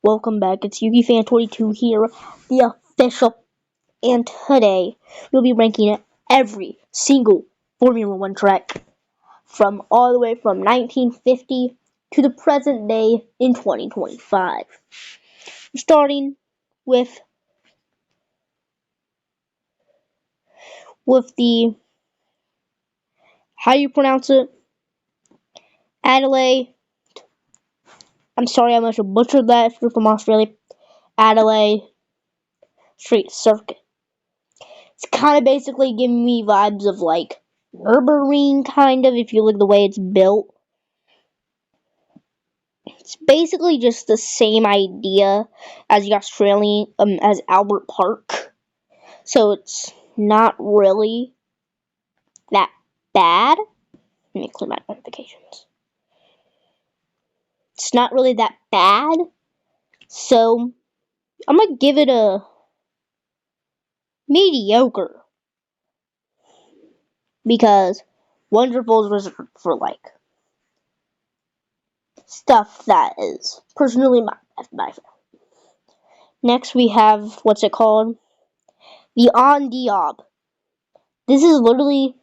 Welcome back. It's YugiFan22 here, the official, and today we'll be ranking every single Formula One track from all the way from 1950 to the present day in 2025. Starting with the how do you pronounce it? Adelaide. I'm sorry, I must have butchered that if you're from Australia. Adelaide Street Circuit. It's kind of basically giving me vibes of like Nürburgring, kind of, if you look at the way it's built. It's basically just the same idea as the Australian, as Albert Park. So it's not really that bad. Let me clear my notifications. It's not really that bad. So I'm gonna give it a mediocre. Because wonderful is reserved for like stuff that is personally my favorite. Next we have, what's it called? The On Diab. This is literally,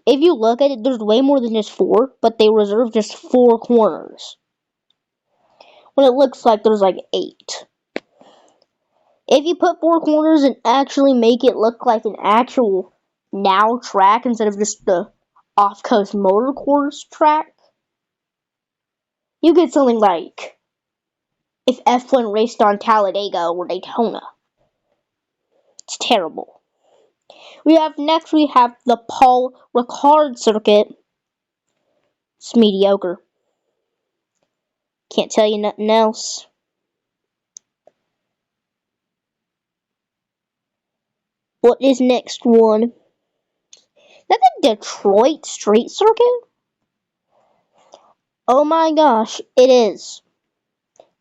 if you look at it, there's way more than just 4, but they reserve just 4 corners. When it looks like there's like 8. If you put 4 corners and actually make it look like an actual now track instead of just the off-coast motor course track, you get something like if F1 raced on Talladega or Daytona. It's terrible. We have the Paul Ricard circuit. It's mediocre. Can't tell you nothing else. What is next one? Is that the Detroit Street Circuit? Oh my gosh, it is.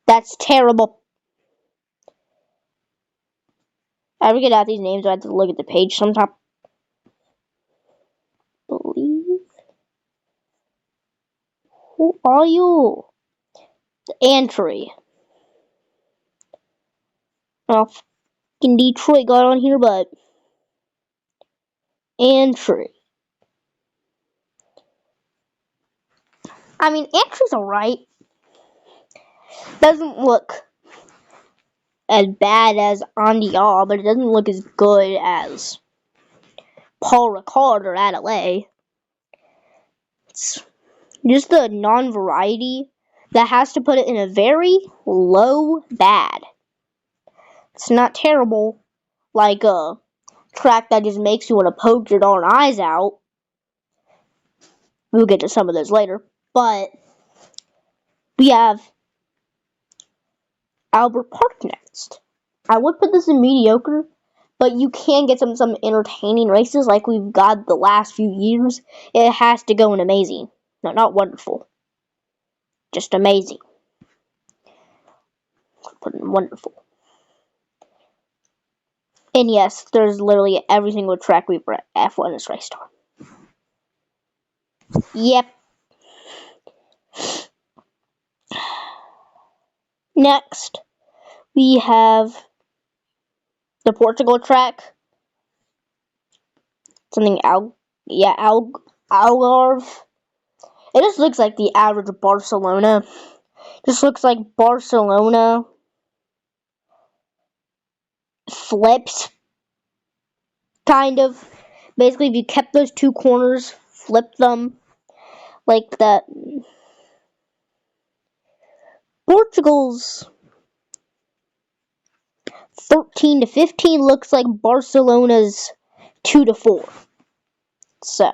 That's terrible. I ever get out these names, I have to look at the page sometime. Believe. Who are you? The entry. Oh, fucking Detroit got on here, but entry. I mean, entry's alright. Doesn't look as bad as On Diab, but it doesn't look as good as Paul Ricard or Adelaide. It's just the non-variety that has to put it in a very low bad. It's not terrible like a track that just makes you want to poke your darn eyes out. We'll get to some of those later. But we have Albert Park next. I would put this in mediocre, but you can get some entertaining races like we've got the last few years. It has to go in amazing. No, not wonderful. Just amazing. Put in wonderful. And yes, there's literally every single track F1 has raced on. Yep. Next, we have the Portugal track. Something Algarve. It just looks like the average Barcelona. Just looks like Barcelona flipped, kind of. Basically, if you kept those 2 corners, flipped them like that. Portugal's 13 to 15 looks like Barcelona's 2 to 4. So,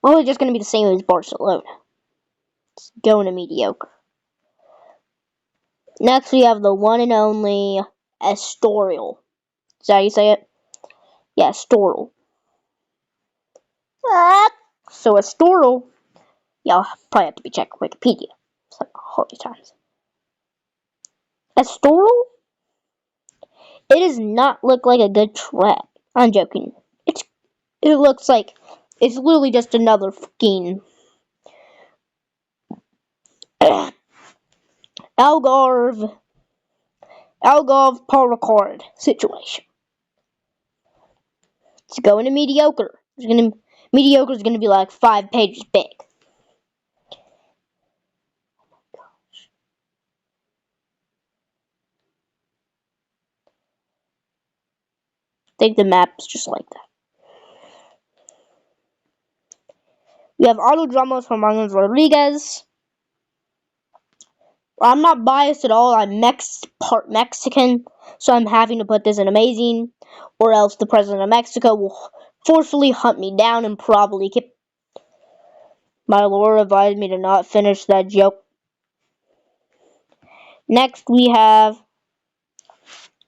well, it's just going to be the same as Barcelona. It's going to mediocre. Next, we have the one and only Estoril. Is that how you say it? Yeah, Estoril. So Estoril, y'all probably have to be checking Wikipedia. It's like 100 times. Estoril? It does not look like a good track. I'm joking. It looks like it's literally just another fucking Algarve Algov Paracord situation. It's going to mediocre. Mediocre is gonna be like 5 pages big. I think the map's just like that. We have auto dramas from Manuel Rodriguez. I'm not biased at all. I'm part Mexican, so I'm having to put this in amazing, or else the president of Mexico will forcefully hunt me down and probably kick. My lawyer advised me to not finish that joke. Next, we have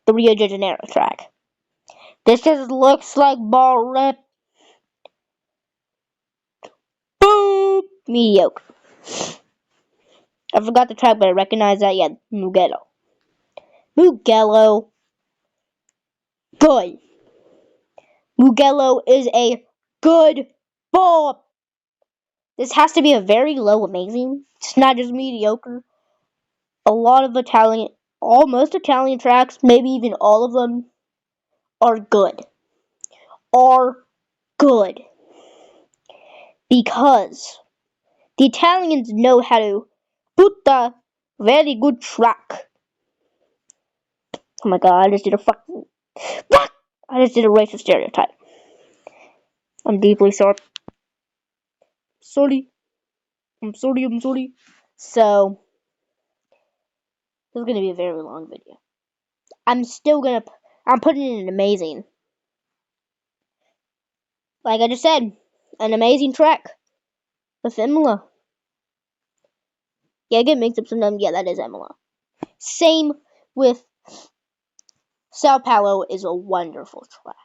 the Rio de Janeiro track. This just looks like ball rip. Boom! Mediocre. I forgot the track, but I recognize that. Yeah, Mugello. Mugello. Good. Mugello is a good ball. This has to be a very low amazing. It's not just mediocre. A lot of most Italian tracks, maybe even all of them, are good. Are good. Because the Italians know how to put a very good track. Oh my god, I just did a racist stereotype. I'm deeply sorry. I'm sorry. So, this is going to be a very long video. I'm putting in an amazing. Like I just said, an amazing track. With Imola. Yeah, I get mixed up sometimes. Yeah, that is Imola. Same with Sao Paulo is a wonderful track.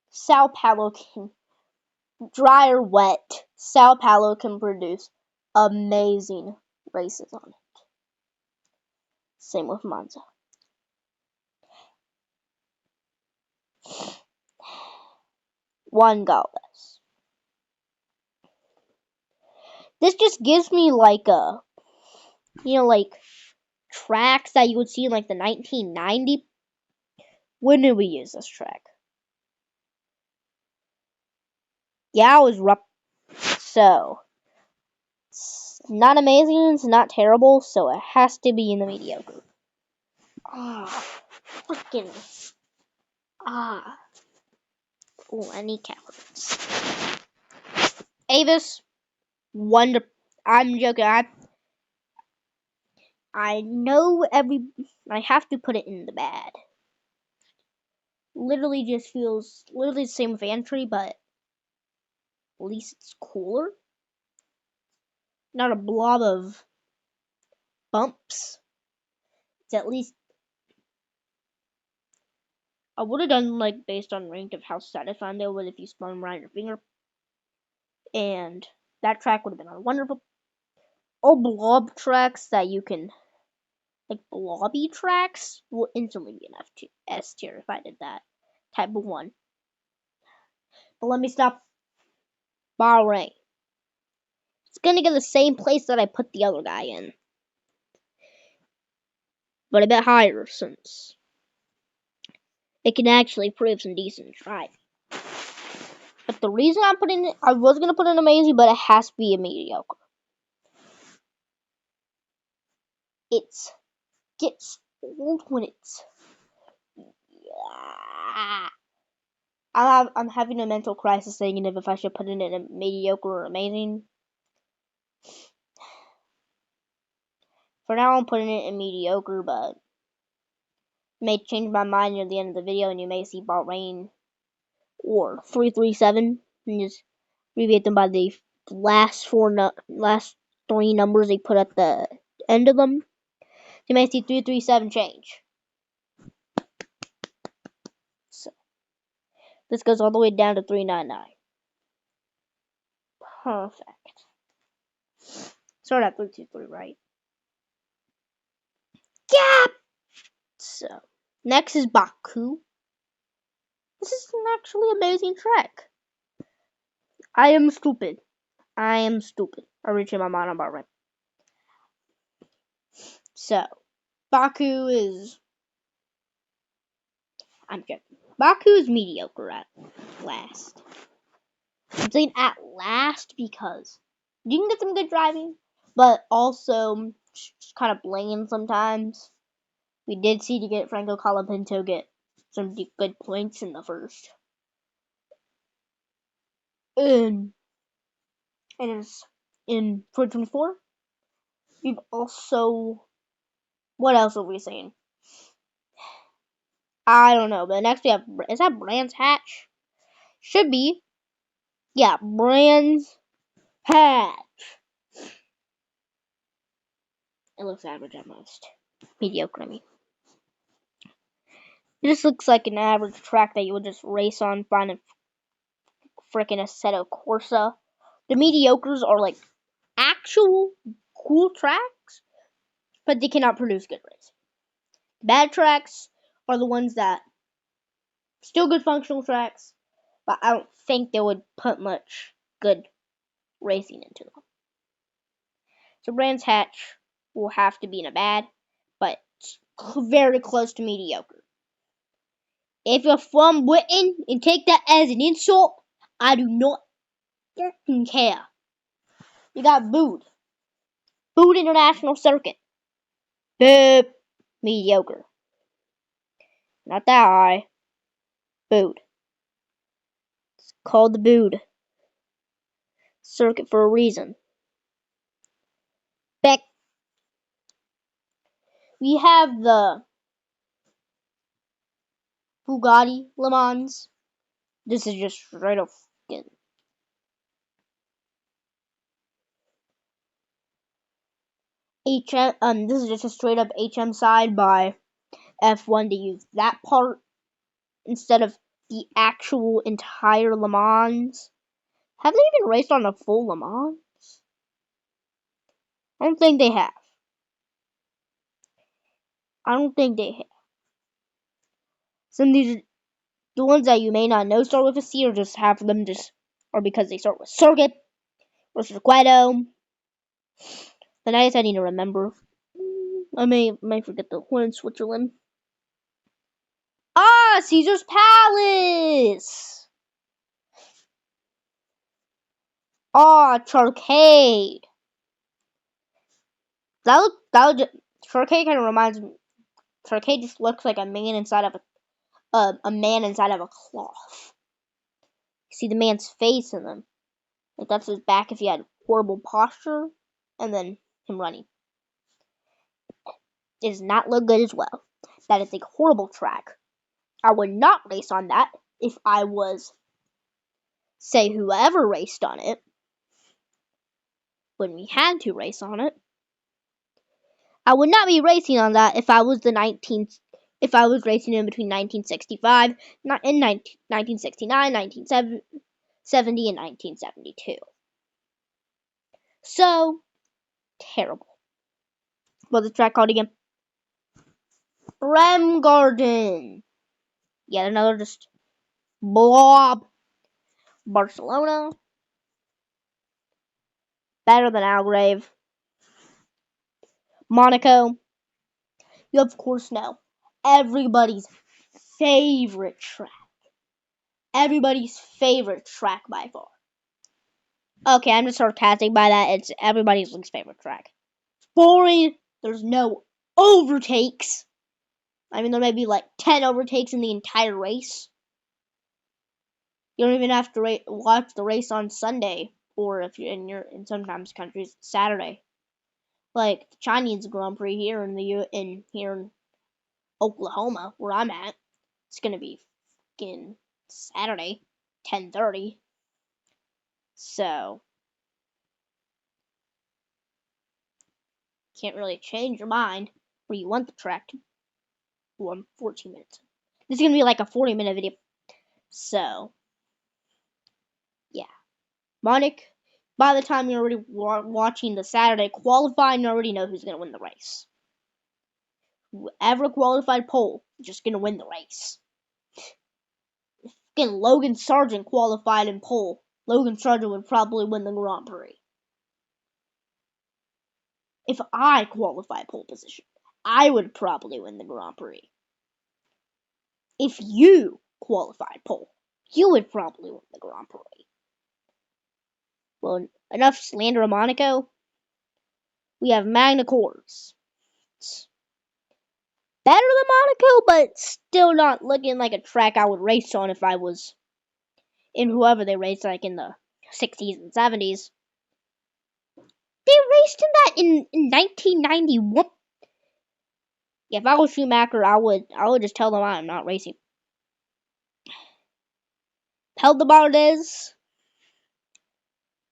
Sao Paulo can, dry or wet, Sao Paulo can produce amazing races on it. Same with Monza. Juan Galvez. This just gives me like tracks that you would see in like the 1990. When did we use this track? Yeah, it was rough. So, it's not amazing, it's not terrible, so it has to be in the mediocre. Freaking. Oh, I need calories. Avis, wonderful. I'm joking. I know I have to put it in the bad. Literally just feels literally the same with Antry, but at least it's cooler. Not a blob of bumps. It's at least. I would have done like based on rank of how satisfying they would if you spun them around your finger. And that track would have been a wonderful. All blob tracks that you can, like blobby tracks, will instantly be enough to S tier if I did that type of one. But let me stop. Bahrain. It's gonna get the same place that I put the other guy in, but a bit higher since it can actually prove some decent driving. But the reason I was gonna put in amazing, but it has to be a mediocre. It gets old when it's. I'm having a mental crisis thinking if I should put it in a mediocre or amazing. For now, I'm putting it in mediocre, but I may change my mind near the end of the video, and you may see Bahrain or 337, and just abbreviate them by the last three numbers they put at the end of them. You may see 337 change. So this goes all the way down to 399. Perfect. Start at 323, right? Yeah. So next is Baku. This is an actually amazing track. I am stupid. I reached my mind about right. So Baku is I'm joking. Baku is mediocre at last. I'm saying at last because you can get some good driving, but also just kind of bland sometimes. We did see to get Franco Colapinto get some good points in the first. And it's in 2024. We've also, what else are we saying? I don't know, but next we have, is that Brands Hatch? Should be. Yeah, Brands Hatch. It looks average at most. Mediocre, I mean. It just looks like an average track that you would just race on, find a freaking Assetto Corsa. The mediocres are like actual cool tracks, but they cannot produce good racing. Bad tracks are the ones that still good functional tracks, but I don't think they would put much good racing into them. So Brands Hatch will have to be in a bad, but very close to mediocre. If you're from Britain and take that as an insult, I do not fucking care. You got booed. Booed International Circuit. Boop. Mediocre. Not that high. Booed. It's called the booed circuit for a reason. Back. We have the Bugatti Le Mans. This is just straight up fucking HM. This is just a straight up HM side by F1 to use that part instead of the actual entire Le Mans. Have they even raced on a full Le Mans? I don't think they have. Some of these, the ones that you may not know start with a C, or just have them or because they start with Circuit or Circuito. The nice I need to remember. I may forget the one in Switzerland. Caesar's Palace! Charcade! Charcade kind of reminds me. Charcade just looks like a man inside of a man inside of a cloth. You see the man's face in them. Like that's his back if he had horrible posture, and then him running. It does not look good as well. That is a horrible track. I would not race on that if I was, say, whoever raced on it. When we had to race on it, I would not be racing on that if I was if I was racing in between 1965 and 1969, 1970, and 1972. So terrible. What's the track called again? Garden. Yet another just blob. Barcelona. Better than Algarve. Monaco. You of course know everybody's favorite track. Everybody's favorite track by far. Okay, I'm just sarcastic by that. It's everybody's least favorite track. Boring. There's no overtakes. I mean, there may be like 10 overtakes in the entire race. You don't even have to watch the race on Sunday, or if you're in sometimes countries Saturday. Like the Chinese Grand Prix here in Oklahoma, where I'm at, it's gonna be fucking Saturday, 10:30. So can't really change your mind where you want the track to. Well, I'm 14 minutes. This is gonna be like a 40-minute video. So yeah, Monik. By the time you're already watching the Saturday qualifying, you already know who's gonna win the race. Whoever qualified pole is just gonna win the race. If Logan Sargent qualified in pole, Logan Sargent would probably win the Grand Prix. If I qualified pole position, I would probably win the Grand Prix. if you qualified pole, you would probably win the Grand Prix. Well, enough slander of Monaco. We have Magna Corps. It's better than Monaco, but still not looking like a track I would race on if I was in whoever they raced like in the 60s and 70s. They raced in that in 1991. Yeah, if I was Schumacher, I would just tell them I'm not racing. Pel de Bardes.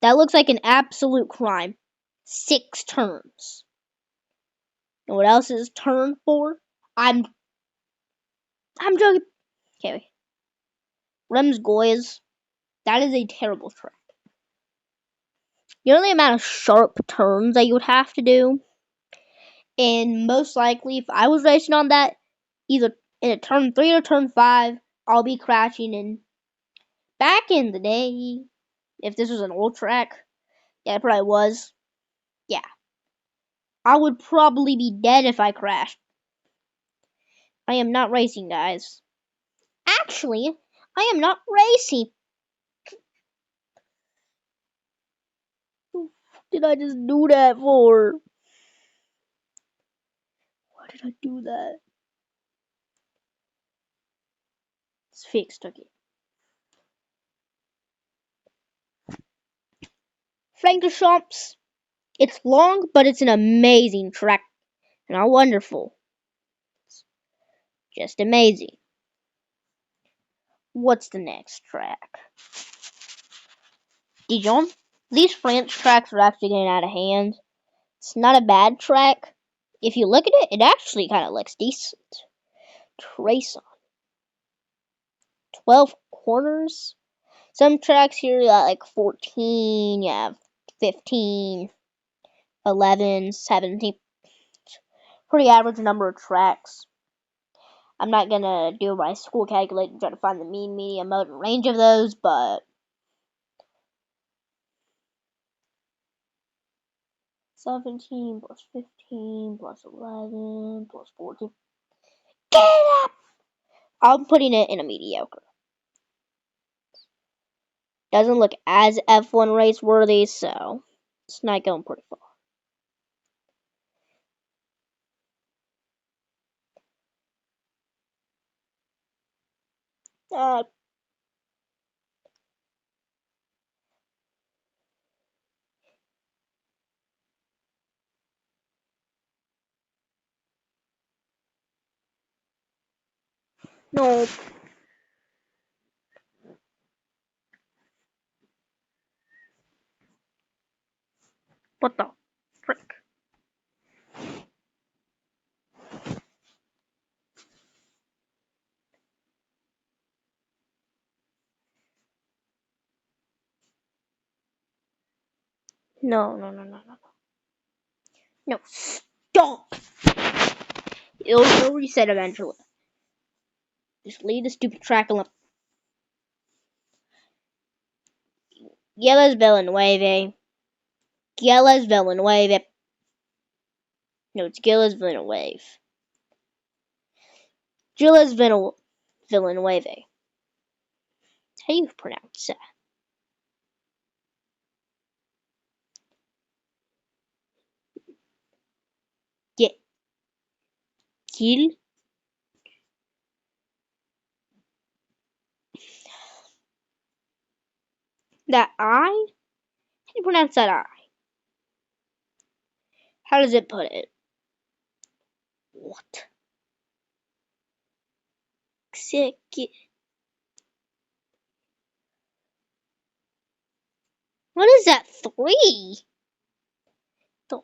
That looks like an absolute crime. 6 turns. And what else is turn 4? I'm joking. Okay. Rems Goyes. That is a terrible track. You know the amount of sharp turns that you would have to do? And most likely, if I was racing on that, either in a turn 3 or turn 5, I'll be crashing. And back in the day, if this was an old track, yeah, it probably was. Yeah. I would probably be dead if I crashed. I am not racing, guys. Actually, I am not racing. What did I just do that for? Why did I do that? It's fixed, okay. Francorchamps. It's long, but it's an amazing track. Not wonderful. It's just amazing. What's the next track? Dijon. These French tracks are actually getting out of hand. It's not a bad track. If you look at it, it actually kind of looks decent. Trace on. 12 corners. Some tracks here got like 14, you have 15, 11, 17. Pretty average number of tracks. I'm not gonna do my school calculator and try to find the mean, medium, mode, and range of those, but 17 plus 15 plus 11 plus 14. Get up! I'm putting it in a mediocre. Doesn't look as F1 race worthy, so it's not going pretty far. No. What the frick? No. No, stop! It'll reset eventually. Just leave the stupid track alone. Gilles Villeneuve. Gilles Villeneuve. No, it's Gilles Villeneuve. Gilles Villeneuve. How do you pronounce that? Gil? That I? How do you pronounce that I? How does it put it? What? What is that? 3? The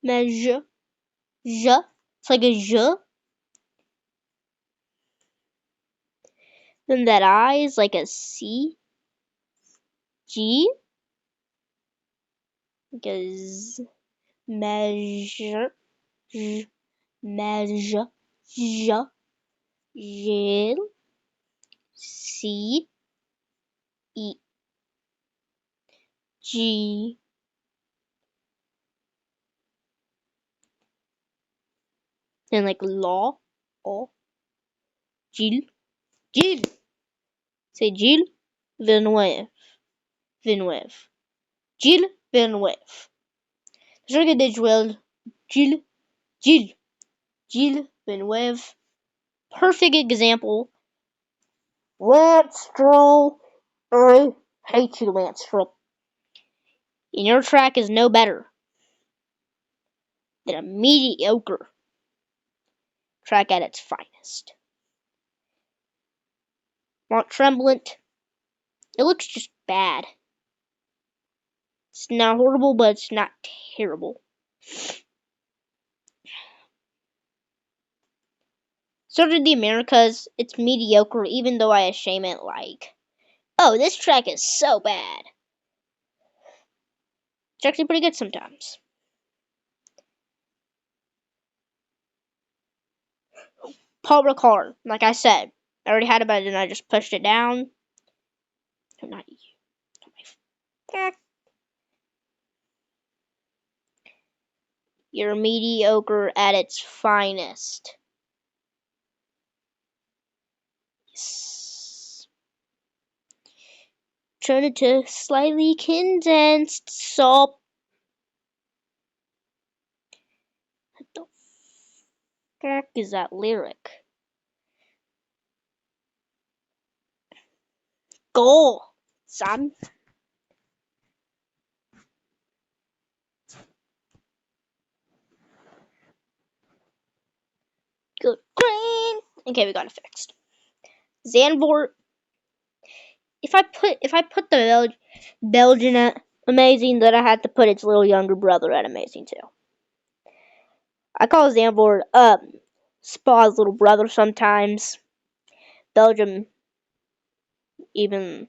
measure. Je. It's like a je. Then that I is like a C. G. Because measure. Measure. Je. Gil. C. E. G. And like law. Oh. Gilles. Gilles. Say Gilles Villeneuve. Villeneuve. Gilles Villeneuve. The circuit is drilled. Gilles. Gilles. Gilles Villeneuve. Perfect example. Lance Stroll. I hate you, Lance Stroll. And your track is no better than a mediocre track at its finest. Not Tremblant. It looks just bad. It's not horrible, but it's not terrible. So did the Americas. It's mediocre, even though I shame it like, oh, this track is so bad. It's actually pretty good sometimes. Paul Ricard, like I said, I already had it, but then I just pushed it down. Not you. You're mediocre at its finest. Yes. Turn it to slightly condensed salt. What the fuck is that lyric? Goal, son. Good green. Okay, we got it fixed. Zandvoort. If I put the Belgian at amazing, then I had to put its little younger brother at amazing too. I call Zandvoort Spa's little brother sometimes. Belgium even.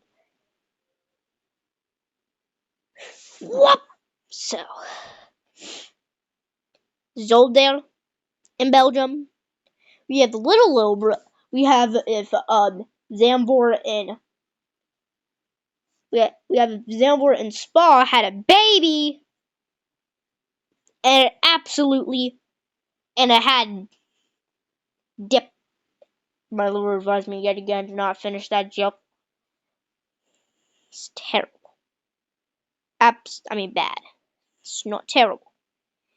Whoop. So Zolder in Belgium. We have little we have if Zandvoort and we have Zandvoort and Spa had a baby, and it absolutely, and it had dip. My lawyer advised me yet again to not finish that joke. It's terrible. Bad. It's not terrible.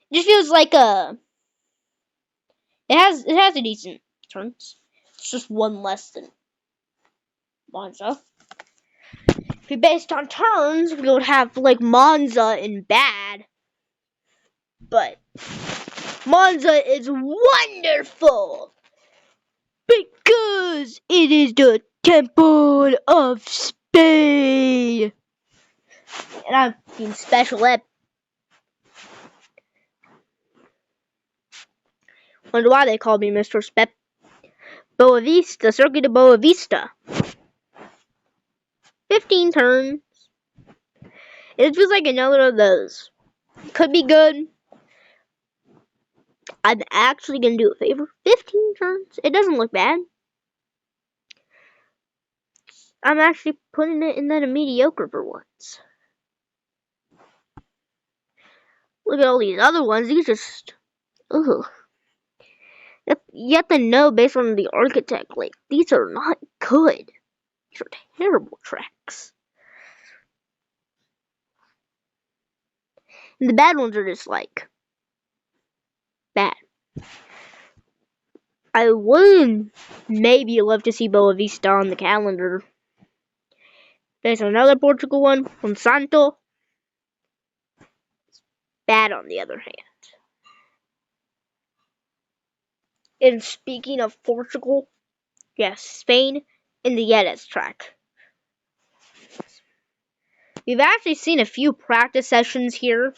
It just feels like it has a decent turns. It's just one less than Monza. If we based on turns, we would have like Monza in bad. But Monza is wonderful because it is the temple of Spain. And I'm being special ed. Wonder why they called me Mr. Spep. Boa Vista, Circuit of Boa Vista. 15 turns. It feels like another of those. Could be good. I'm actually going to do a favor. 15 turns. It doesn't look bad. I'm actually putting it in that a mediocre for once. Look at all these other ones. These just... Ugh. You have to know based on the architect. Like, these are not good. These are terrible tracks. And the bad ones are just like... bad. I would maybe love to see Boa Vista on the calendar. There's another Portugal one, Monsanto. Bad on the other hand. And speaking of Portugal, yes, Spain in the Yedes track. We've actually seen a few practice sessions here,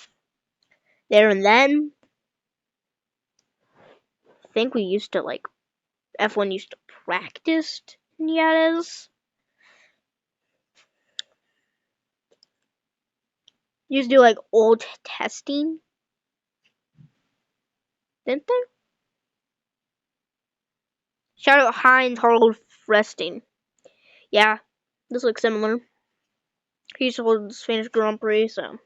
there and then. I think we used to like, F1 used to practice in Yedes. Used to do like old testing. Didn't they? Shout out Heinz Harald Resting. Yeah, this looks similar. He used to hold the Spanish Grand Prix, so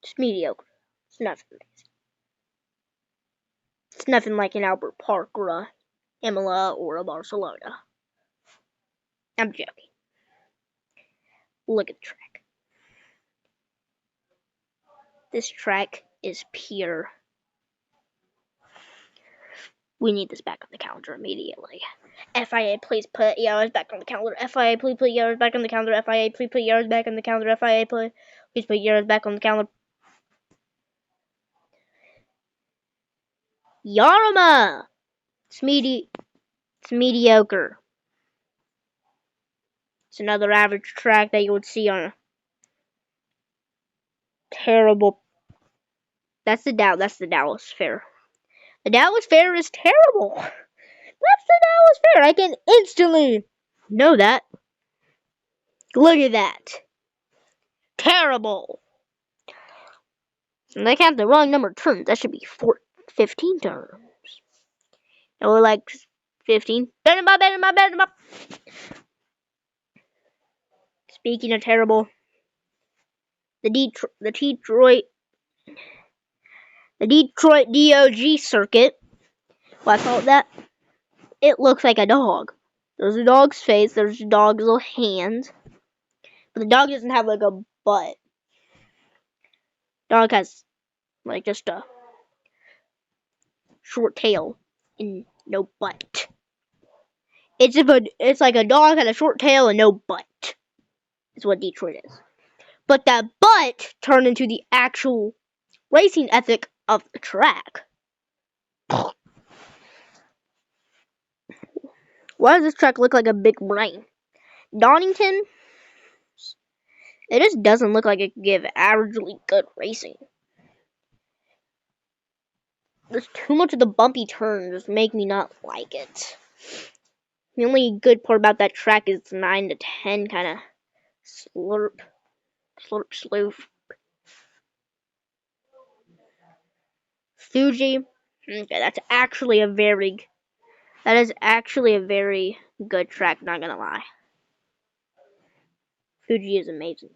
it's mediocre. It's not amazing. It's nothing like an Albert Park or a Imola or a Barcelona. I'm joking. Look at the track. This track is pure. We need this back on the calendar immediately. FIA, please put ERS back on the calendar. FIA, please put ERS back on the calendar. FIA, please put ERS back on the calendar. FIA, please put ERS back on the calendar. Yarima! It's mediocre. It's another average track that you would see on a terrible. That's the Dallas Fair. The Dallas Fair is terrible. That's the Dallas Fair. I can instantly know that. Look at that. Terrible. And they have the wrong number of turns. That should be 15 turns. And we're like 15. Bend him up. Speaking of terrible, the Detroit DOG circuit. Why I call it that? It looks like a dog. There's a dog's face. There's a dog's little hands. But the dog doesn't have like a butt. Dog has like just a short tail and no butt. It's like a dog had a short tail and no butt. Is what Detroit is. But that butt turned into the actual racing ethic of the track. Why does this track look like a big brain? Donington, it just doesn't look like it could give averagely good racing. There's too much of the bumpy turns just make me not like it. The only good part about that track is it's 9 to 10 kind of slurp, sloof. Fuji, okay, that is actually a very good track, not gonna lie. Fuji is amazing.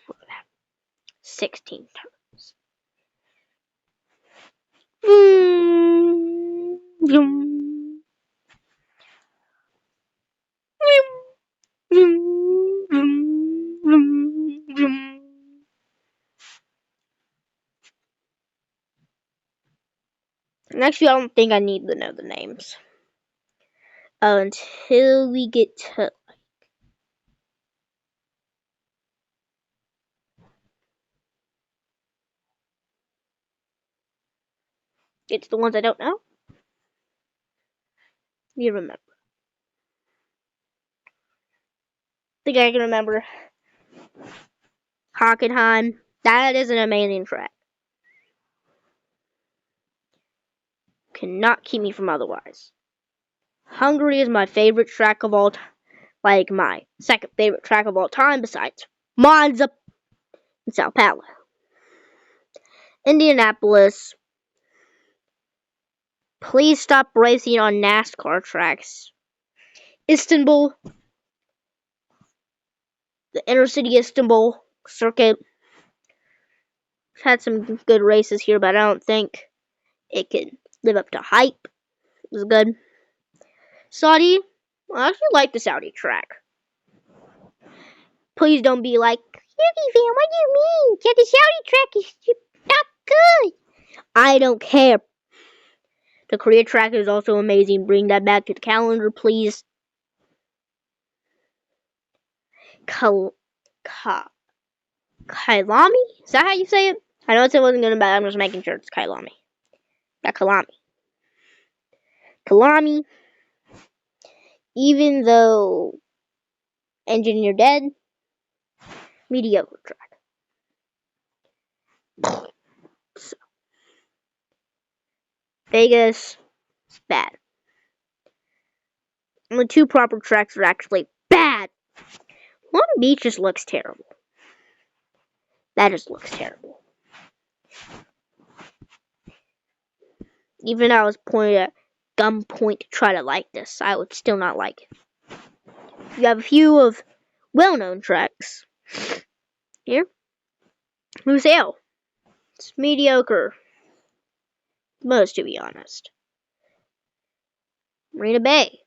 Look at that. 16 turns. Actually, I don't think I need to know the names until we get to it's the ones I don't know. You remember. I think I can remember Hockenheim. That is an amazing track. Cannot keep me from otherwise. Hungary is my favorite track of all time. Like my second favorite track of all time besides Monza and Sao Paulo. Indianapolis. Please stop racing on NASCAR tracks. Istanbul. The inner city Istanbul circuit. Had some good races here, but I don't think it can live up to hype. It was good. Saudi. I actually like the Saudi track. Please don't be like, Yuki fan, what do you mean? Yeah, the Saudi track is not good. I don't care. The Korea track is also amazing. Bring that back to the calendar, please. Kailami? Is that how you say it? I know it wasn't good, but I'm just making sure it's Kailami. Not Kalami. Kalami, even though Engineer Dead, mediocre track. So, Vegas, it's bad. Only two proper tracks are actually bad. Long Beach just looks terrible. That just looks terrible. Even though I was pointed at gunpoint to try to like this, I would still not like it. You have a few of well-known tracks. Here. Lucille. It's mediocre. most, to be honest. Marina Bay.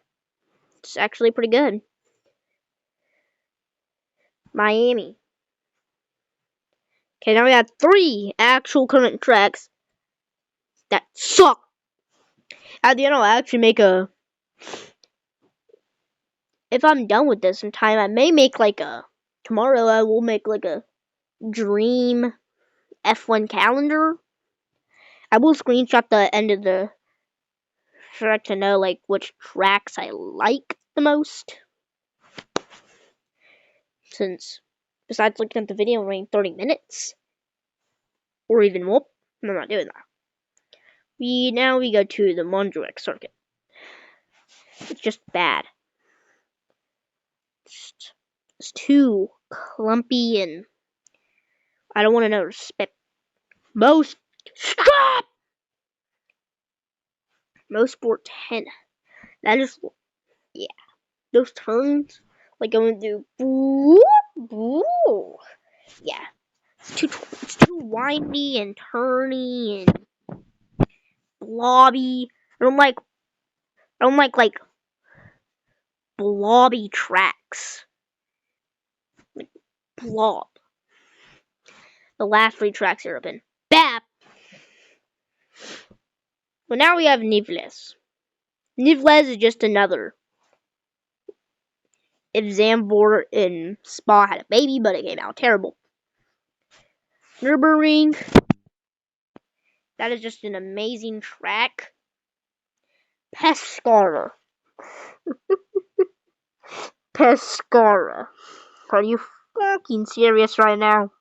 It's actually pretty good. Miami. Okay, now we have 3 actual current tracks that suck. At the end, I'll actually make a... If I'm done with this in time, I may make like a... Tomorrow I will make like a dream F1 calendar. I will screenshot the end of the track to know like which tracks I like the most. Since, besides looking at the video running 30 minutes, or even more, I'm not doing that. Now we go to the Mondrian circuit. It's just bad. It's too clumpy and I don't want to know most stop. Most Sport 10. That is, yeah. Those turns, like going through, boo, boo. Yeah, it's too windy and turny and blobby. I don't like blobby tracks. Like blob. The last 3 tracks here have been bad. But now we have Nivelles. Nivelles is just another. If Zandvoort and Spa had a baby, but it came out terrible. Nürburgring. That is just an amazing track. Pescara. Pescara. Are you fucking serious right now?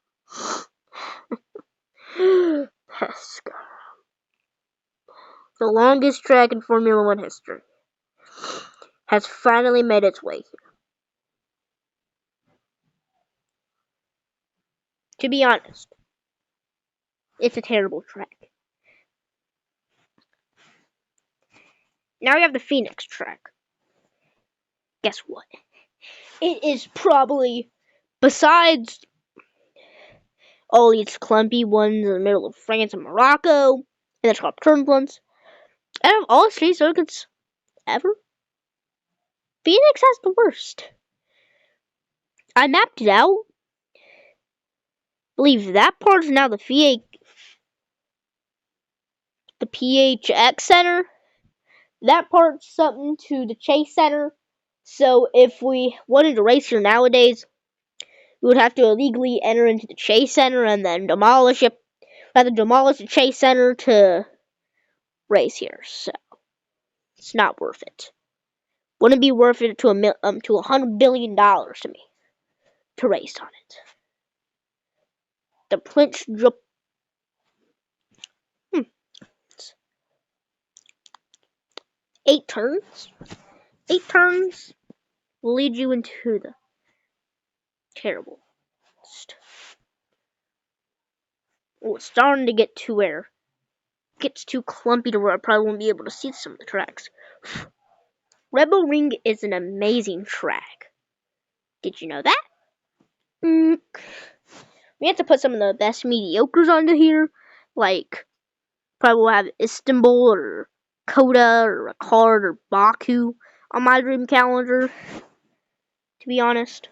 Pescara. The longest track in Formula 1 history has finally made its way here. To be honest, it's a terrible track. Now we have the Phoenix track. Guess what? It is probably, besides all these clumpy ones in the middle of France and Morocco, and the top turned ones, out of all street circuits ever, Phoenix has the worst. I mapped it out. I believe that part is now the PHX Center. That part's something to the Chase Center. So if we wanted to race here nowadays, we would have to illegally enter into the Chase Center and then demolish it. We have to demolish the Chase Center to race here. So it's not worth it. Wouldn't be worth it to $100 billion to me to race on it. The Prince 8 turns. 8 turns will lead you into the terrible. Oh, it's starting to get to where it gets too clumpy to where I probably won't be able to see some of the tracks. Rebel Ring is an amazing track. Did you know that? We have to put some of the best mediocres onto here. Like, probably will have Istanbul or Koda or Ricard or Baku on my dream calendar, to be honest.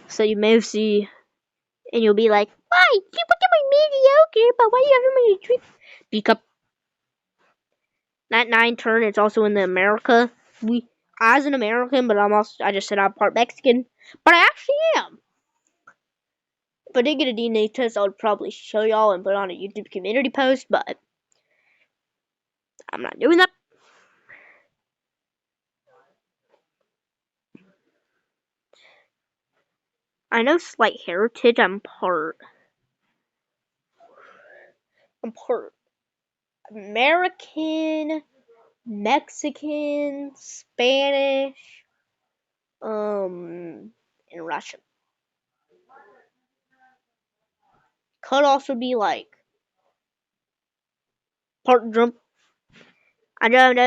So you may see, and you'll be like, why? You put them in mediocre, but why do you have them in your dream? Because that 9 turn, it's also in the America. I was an American, but I just said I'm part Mexican. But I actually am. If I did get a DNA test, I would probably show y'all and put it on a YouTube community post, but I'm not doing that. I know slight heritage. I'm part American, Mexican, Spanish, and Russian. Could also be like part German. I don't.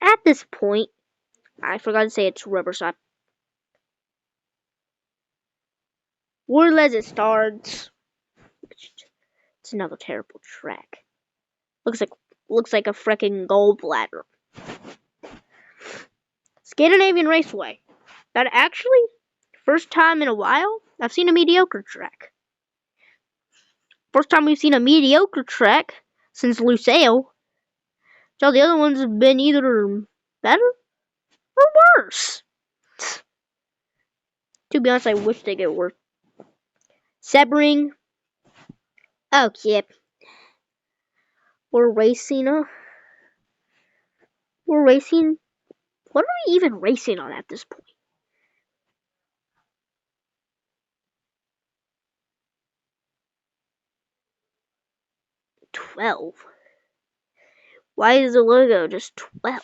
At this point, I forgot to say it's Riverside. Wordless it starts. It's That's another terrible track. Looks like a freaking gallbladder. Scandinavian Raceway. That actually, first time in a while, I've seen a mediocre track. First time we've seen a mediocre track since Lucille. So the other ones have been either better or worse. To be honest, I wish they get worse. Sebring. Oh, yep. We're racing. We're racing. What are we even racing on at this point? $12. Why is the logo just 12?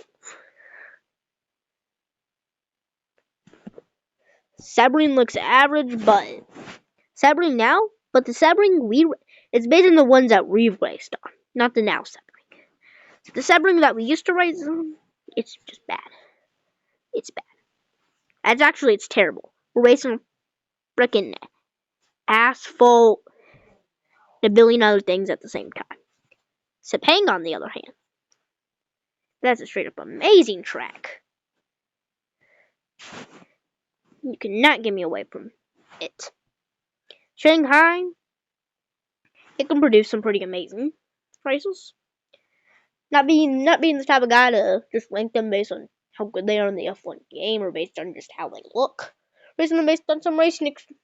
Sebring looks average, but Sebring now, but the Sebring it's based on the ones that we've raced on, not the now Sebring. So the Sebring that we used to race on, it's just bad. It's bad. It's terrible. We're racing on frickin' asphalt, and a billion other things at the same time. Sepang, on the other hand, that's a straight up amazing track. You cannot get me away from it. Shanghai, it can produce some pretty amazing races. Not being the type of guy to just rank them based on how good they are in the F1 game or based on just how they look. Racing them based on some racing experience.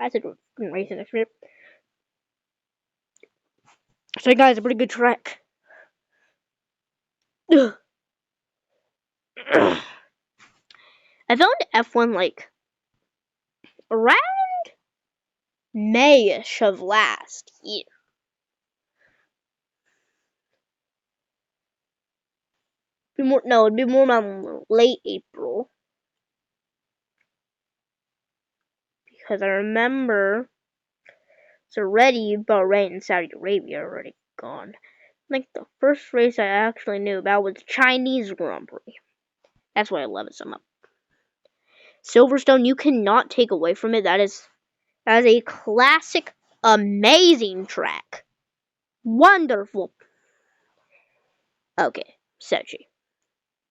I said racing experience. Shanghai is a pretty good track. I found F1 like around May-ish of last year. It'd be more around late April. Because I remember it's already Bahrain and Saudi Arabia already gone. I think the first race I actually knew about was the Chinese Grand Prix. That's why I love it so much. Silverstone, you cannot take away from it. That is a classic, amazing track. Wonderful. Okay, Sochi.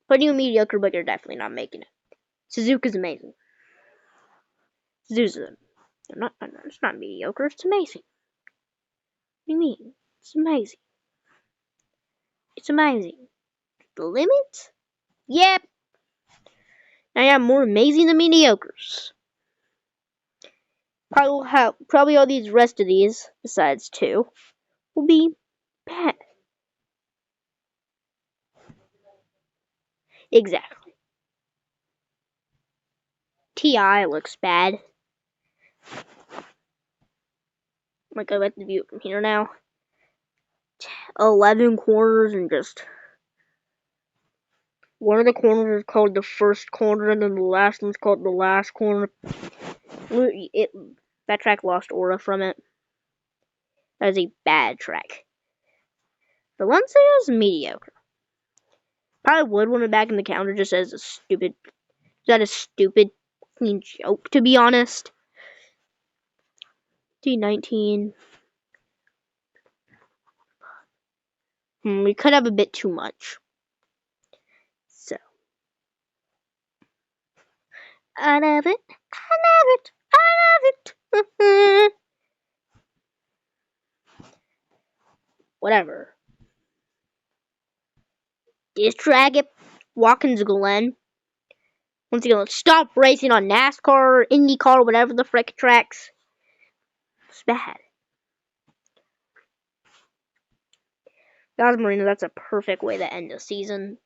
Putting you mediocre, but you're definitely not making it. Suzuka's amazing. It's not mediocre, it's amazing. What do you mean? It's amazing. It's amazing. The limit? Yep. I am more amazing than mediocres. Probably all these rest of these, besides 2, will be bad. Exactly. TI looks bad. Like, I like to view it from here now. 11 corners and just one of the corners is called the first corner and then the last one's called the last corner. That track lost aura from it. That is a bad track. The Lancia is mediocre. Probably would want it back in the calendar just as a stupid joke, to be honest. T19. We could have a bit too much. So. I love it. Whatever. This track at Watkins Glen. Once again, let's stop racing on NASCAR or IndyCar or whatever the frick tracks. It's bad. Guys, Marina, that's a perfect way to end the season.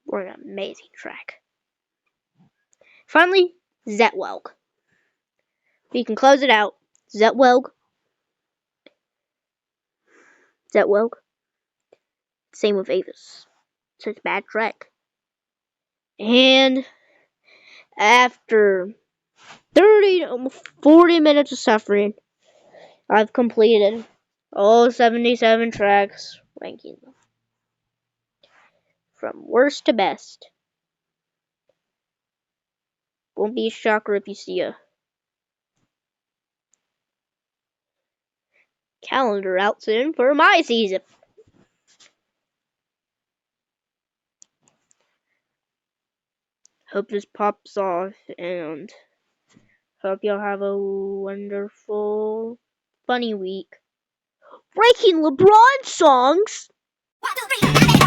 We're an amazing track. Finally, Zetwelg. We can close it out. Zetwelg. Same with Avis. Such a bad track. And after 40 minutes of suffering, I've completed all 77 tracks, ranking them from worst to best. Won't be a shocker if you see calendar out soon for my season. Hope this pops off, and hope y'all have a wonderful, funny week. Breaking LeBron songs? 1, 2, 3,